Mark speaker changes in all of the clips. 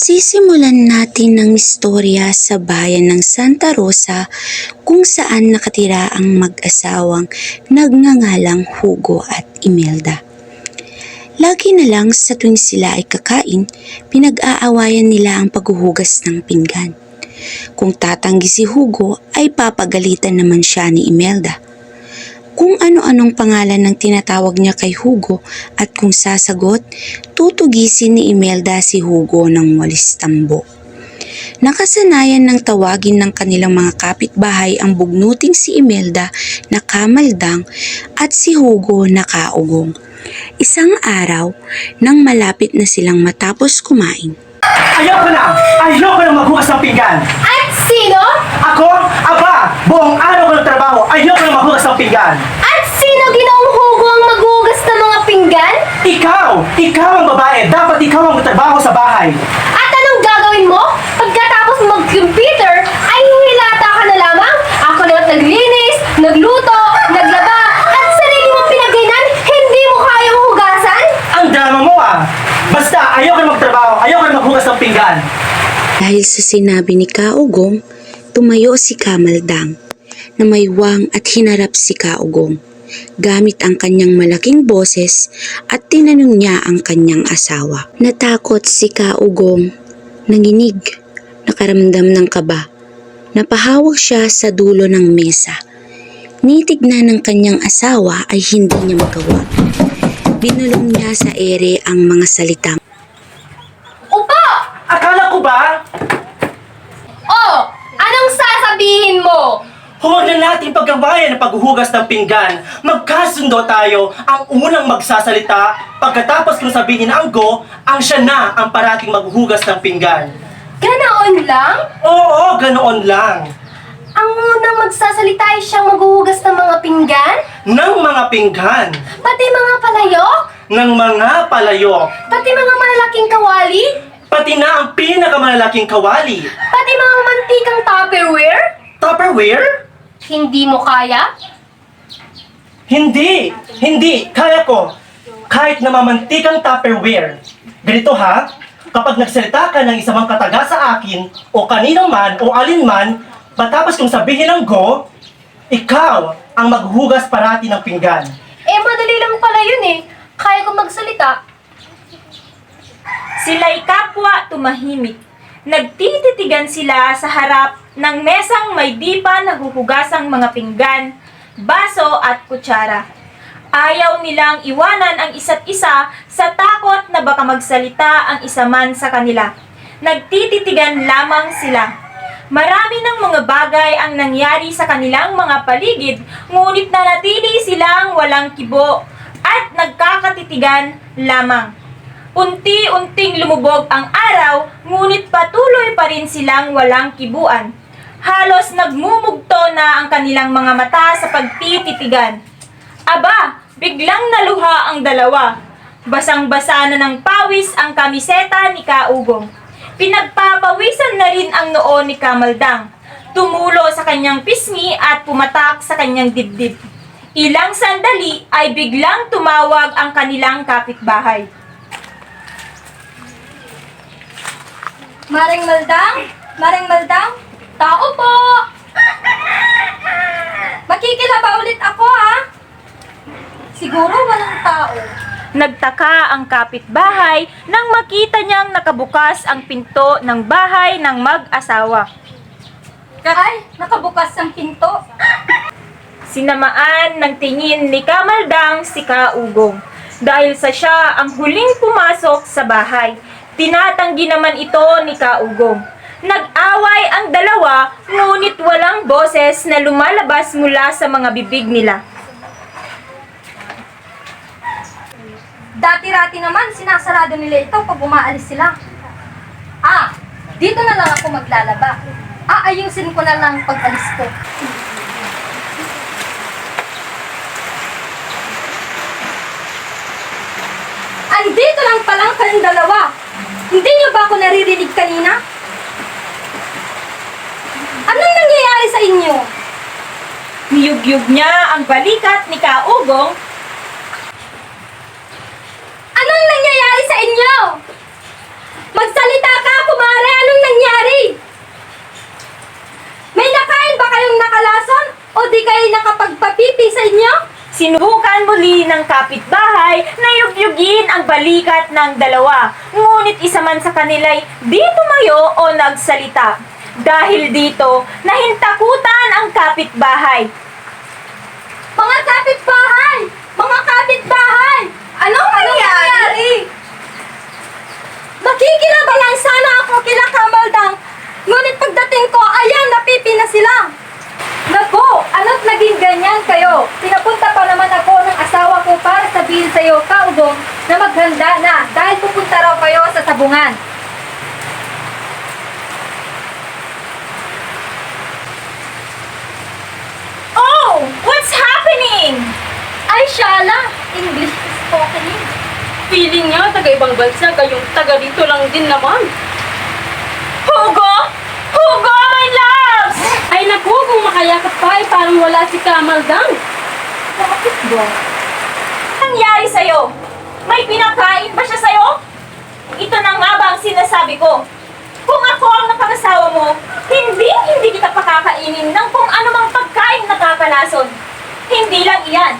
Speaker 1: Sisimulan natin ng istorya sa bayan ng Santa Rosa kung saan nakatira ang mag-asawang nagngangalang Hugo at Imelda. Lagi na lang sa tuwing sila ay kakain, pinag-aawayan nila ang paghuhugas ng pinggan. Kung tatanggi si Hugo ay papagalitan naman siya ni Imelda. Kung ano-anong pangalan ng tinatawag niya kay Hugo at kung sasagot, tutugisin ni Imelda si Hugo ng walis tambo. Nakasanayan ng tawagin ng kanilang mga kapitbahay ang bugnuting si Imelda na kamaldang at si Hugo na kaugong. Isang araw, nang malapit na silang matapos kumain.
Speaker 2: Ayoko na! Ayoko na maghugas ng pinggan!
Speaker 3: At sino?
Speaker 2: Ako? Aba! Buong araw ko ng trabaho, ayoko na maghugas ng pinggan!
Speaker 3: At sino ginoong Hugo ang maghugas ng mga pinggan?
Speaker 2: Ikaw! Ikaw ang babae! Dapat ikaw ang magtrabaho sa bahay!
Speaker 3: At anong gagawin mo? Pagkatapos mag-computer, ay hihilata ka na lamang? Ako na at naglinis, nagluto, naglaba, at sarili mong pinagainan, hindi mo kayang hugasan?
Speaker 2: Ang drama mo ah! Basta, ayoko na magtrabaho, ayoko na maghugas ng pinggan!
Speaker 1: Dahil sa sinabi ni Kaugong, tumayo si Kamaldang na may wang at hinarap si Kaugong gamit ang kanyang malaking boses at tinanong niya ang kanyang asawa. Natakot si Kaugong, nanginig, nakaramdam ng kaba. Napahawak siya sa dulo ng mesa. Nitignan ng kanyang asawa ay hindi niya magawa. Binulong niya sa ere ang mga salitang,
Speaker 3: Upo!
Speaker 2: Akala ko ba?
Speaker 3: Oh! Anong sasabihin mo?
Speaker 2: Huwag na natin paggabayan ng paghuhugas ng pinggan. Magkasundo tayo. Ang unang magsasalita, pagkatapos kong sabihin ang go, ang siya na ang parating maghuhugas ng pinggan.
Speaker 3: Ganoon lang?
Speaker 2: Oo, ganoon lang.
Speaker 3: Ang unang magsasalita ay siyang maghuhugas ng mga pinggan?
Speaker 2: Ng mga pinggan,
Speaker 3: Pati mga palayok?
Speaker 2: ng mga palayok,
Speaker 3: Pati mga malalaking kawali?
Speaker 2: pati na ang pinakamalalaking kawali.
Speaker 3: Pati mga mantikang Tupperware?
Speaker 2: Tupperware?
Speaker 3: Hindi mo kaya?
Speaker 2: Hindi, kaya ko. Kahit na mamantikang Tupperware. Ganito ha, kapag nagsalita ka ng isa mang kataga sa akin, o kanino man, o alin man, matapos kong sabihin ang go, ikaw ang maghuhugas parati ng pinggan.
Speaker 3: Eh, madali lang pala yun eh. Kaya ko magsalita.
Speaker 4: Sila'y kapwa tumahimik. Nagtititigan sila sa harap ng mesang may di pa nahuhugasang mga pinggan, baso at kutsara. Ayaw nilang iwanan ang isa't isa sa takot na baka magsalita ang isa man sa kanila. Nagtititigan lamang sila. Marami ng mga bagay ang nangyari sa kanilang mga paligid, ngunit nanatili silang walang kibo at nagkakatitigan lamang. Unti-unting lumubog ang araw, ngunit patuloy pa rin silang walang kibuan. Halos nagmumugto na ang kanilang mga mata sa pagtititigan. Aba, biglang naluha ang dalawa. Basang-basa na ng pawis ang kamiseta ni Kaugong. Pinagpapawisan na rin ang noo ni Kamaldang. Tumulo sa kanyang pisngi at pumatak sa kanyang dibdib. Ilang sandali ay biglang tumawag ang kanilang kapitbahay.
Speaker 3: Maring Maldang? Maring Maldang? Tao po! Makikilaba ulit ako ha? Siguro walang tao.
Speaker 4: Nagtaka ang kapitbahay nang makita niyang nakabukas ang pinto ng bahay ng mag-asawa.
Speaker 3: Ay, nakabukas ang pinto.
Speaker 4: Sinamaan ng tingin ni Kamaldang si Kaugong dahil sa siya ang huling pumasok sa bahay. Tinatanggi naman ito ni Kaugong. Nag-away ang dalawa, ngunit walang boses na lumalabas mula sa mga bibig nila.
Speaker 3: Dati-rati naman, sinasarado nila ito pag umaalis sila. Dito na lang ako maglalaba. Aayusin ko na lang pag-alis ko. Andito lang palang kayong dalawa. Hindi niyo ba ako naririnig kanina? Anong nangyayari sa inyo?
Speaker 4: Niyugyug niya ang balikat ni Kaugong.
Speaker 3: Anong nangyayari sa inyo? Magsalita ka,
Speaker 4: ng kapitbahay na yugyugin ang balikat ng dalawa. Ngunit isa man sa kanila'y di tumayo o nagsalita. Dahil dito, nahintakutan ang kapitbahay.
Speaker 3: Mga kapitbahay! Mga kapitbahay! Anong nangyayari? Makikilabalan sana ako kila Kamaldang. Ngunit pagdating ko, ayan, napipi na sila. Naku, ano't naging ganyan kayo? Pinapunta pa naman ako ng asawa ko para sabihin sa iyo, Kaudong, na maghanda na dahil pupunta raw kayo sa sabungan.
Speaker 4: Oh! What's happening?
Speaker 3: Ay, Shala! English spoken.
Speaker 5: Feeling niya, taga-ibang bansa, kayong taga dito lang din naman.
Speaker 4: Hugo! Hugo, my loves!
Speaker 5: Ay naku, kung makayakap pa, ay parang wala si Kamaldang.
Speaker 4: Bakit ba? Nangyari sa'yo? May pinakain ba siya sa'yo? Ito na nga ba ang sinasabi ko? Kung ako ang napangasawa mo, hindi kita pakakainin ng kung anumang pagkain nakakalason. Hindi lang iyan.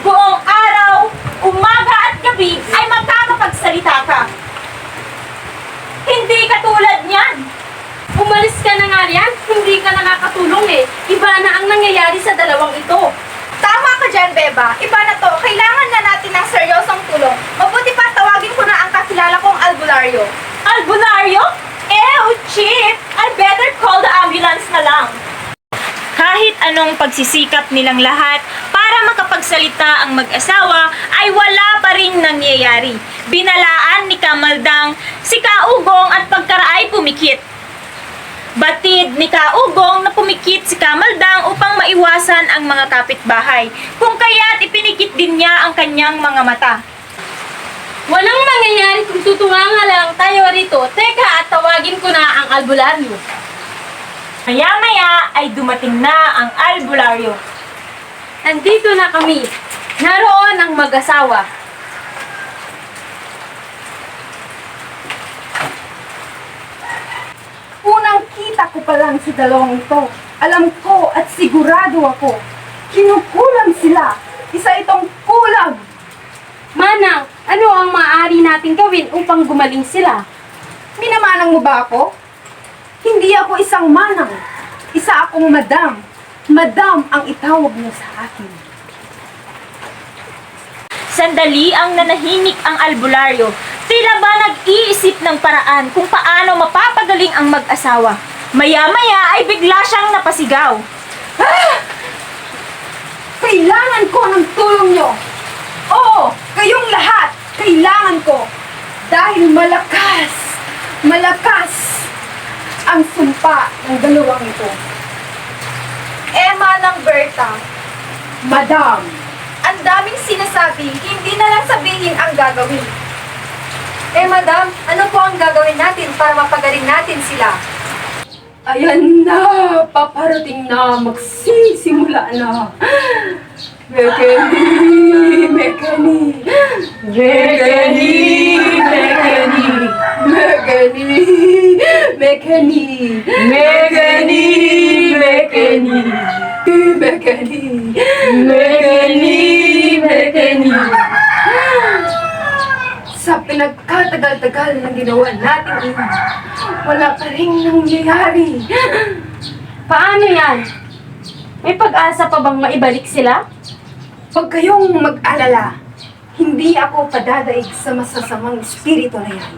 Speaker 4: Buong araw, umaga at gabi ay magkakapagsalita ka. Hindi katulad niyan.
Speaker 5: Umalis ka na nga riyan, hindi ka nakakatulong eh. Iba na ang nangyayari sa dalawang ito.
Speaker 3: Tama ka dyan, Beba. Iba na to. Kailangan na natin ng seryosong tulong. Mabuti pa, tawagin ko na ang kakilala kong albularyo.
Speaker 4: Albularyo? Chip! I better call the ambulance na lang. Kahit anong pagsisikap nilang lahat para makapagsalita ang mag-asawa ay wala pa rin nangyayari. Binalaan ni Kamaldang si Kaugong at pagkaraay pumikit. Batid ni Kaugong na pumikit si Kamaldang upang maiwasan ang mga kapitbahay, kung kaya't ipinikit din niya ang kanyang mga mata.
Speaker 5: Walang mangyayari kung tutunganga lang tayo rito. Teka, at tawagin ko na ang albularyo.
Speaker 4: Maya-maya ay dumating na ang albularyo.
Speaker 5: Nandito na kami. Naroon ang mag-asawa.
Speaker 6: Unang kita ko pa lang sa dalawang ito. Alam ko at sigurado ako. Kinukulang sila. Isa itong kulang.
Speaker 5: Manang, ano ang maaari nating gawin upang gumaling sila?
Speaker 6: Minamanang mo ba ako? Hindi ako isang manang. Isa akong madam. Madam ang itawag mo sa akin.
Speaker 4: Sandali ang nanahimik ang albularyo. Tila ba nag-iisip ng paraan kung paano mapapagaling ang mag-asawa. Maya-maya ay bigla siyang napasigaw.
Speaker 6: Kailangan ko ng tulong nyo. Oo, kayong lahat. Kailangan ko. Dahil malakas ang sumpa ng dalawang ito.
Speaker 3: Emma ng Berta.
Speaker 6: Madam,
Speaker 3: Ang daming sinasabi, hindi na lang sabihin ang gagawin. Madam, ano po ang gagawin natin para mapagaling natin sila?
Speaker 6: ayan na, paparating na, magsisimula na. Mekeni, Mekeni, Mekeni, Mekeni, Mekeni, Mekeni, Mekeni, Mekeni, Mekeni, Mekeni, Mekeni. Sa pinagkatagal-tagal na ginawa natin yun, wala pa rin nangyayari.
Speaker 5: Paano yan? May pag-asa pa bang maibalik sila?
Speaker 6: Huwag kayong mag-alala. Hindi ako padadaig sa masasamang espiritu na yan.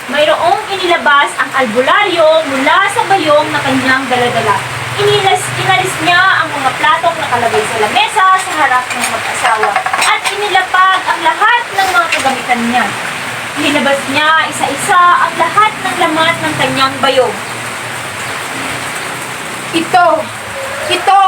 Speaker 4: Mayroong inilabas ang albularyo mula sa bayong na kanyang daladala. Inalis niya ang mga platong nakalagay sa lamesa sa harap ng mag-asawa at inilapag ang lahat ng mga kagamitan niya. Nilabas niya isa-isa ang lahat ng laman ng kanyang bayong.
Speaker 6: Ito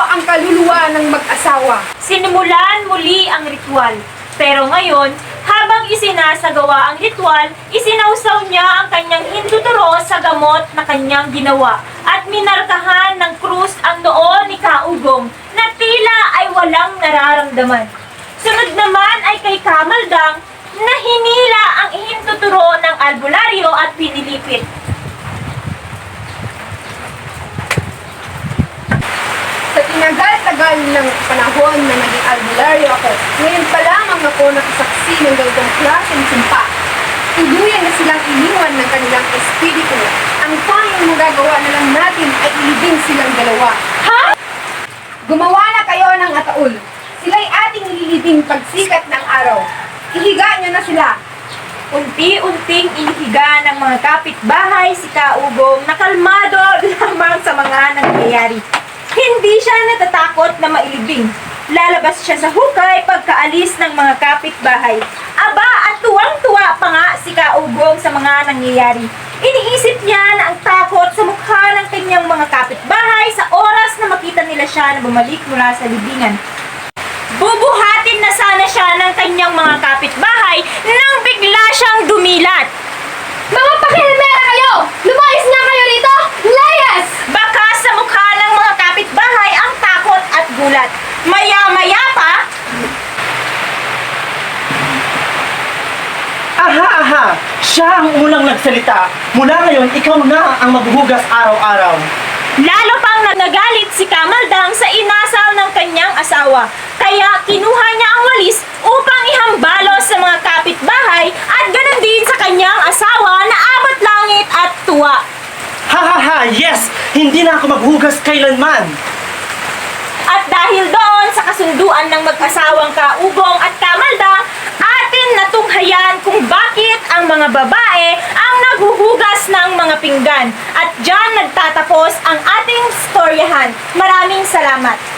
Speaker 6: ang kaluluwa ng mag-asawa.
Speaker 4: Sinimulan muli ang ritual. Pero ngayon, habang isinasagawa ang ritual, isinausaw niya ang kanyang hinduturo sa gamot na kanyang ginawa at minarkahan ng krus ang noo ni Kaugong na tila ay walang nararamdaman. Sunod naman ay kay Kamaldang na hinila ang hinduturo ng albularyo at pinilipit.
Speaker 6: Sa tinagal-tagal ng panahon na naging albularyo albularyo ako. Ngayon pa lamang ako nakasaksi ng ganitong klaseng sumpa. Tuluyan na silang iniwan ng kanilang espiritu. Ang tanging magagawa na lang natin ay ilibing silang dalawa.
Speaker 4: Ha?
Speaker 6: Gumawa na kayo ng ataul. Sila'y ating ililibing pagsikat ng araw. Ihiga nyo na sila.
Speaker 4: Unti-unting inihiga ng mga kapitbahay si Kaugong na kalmado lamang sa mga nangyayari. Hindi siya natatakot na mailibing. Lalabas siya sa hukay pagkaalis ng mga kapitbahay. Aba, at tuwang-tuwa pa nga si Kaugong sa mga nangyayari. Iniisip niya na ang takot sa mukha ng kanyang mga kapitbahay sa oras na makita nila siya na bumalik mula sa libingan. Bubuhatin na sana siya ng kanyang mga kapitbahay nang bigla siyang dumilat.
Speaker 3: Mga pakilmera kayo! Lumayas nga kayo rito! Layas!
Speaker 4: Baka sa mukha ng mga kapitbahay ang takot at gulat. Maya-maya pa,
Speaker 2: Aha! Siya ang unang nagsalita. Mula ngayon, ikaw na ang maghuhugas araw-araw.
Speaker 4: lalo pang nagalit si Kamaldang sa inasal ng kanyang asawa. Kaya kinuha niya ang walis upang ihambalos sa mga kapitbahay at ganon din sa kanyang asawa na abot langit at tuwa.
Speaker 2: Ha! Yes! Hindi na ako maghuhugas kailanman.
Speaker 4: At dahil doon sa kasunduan ng mag-asawang Kaugong at Kamaldang, atin natunghayan kung bakit ang mga babae ang naghuhugas ng mga pinggan. At dyan nagtatapos ang ating storyahan. Maraming salamat!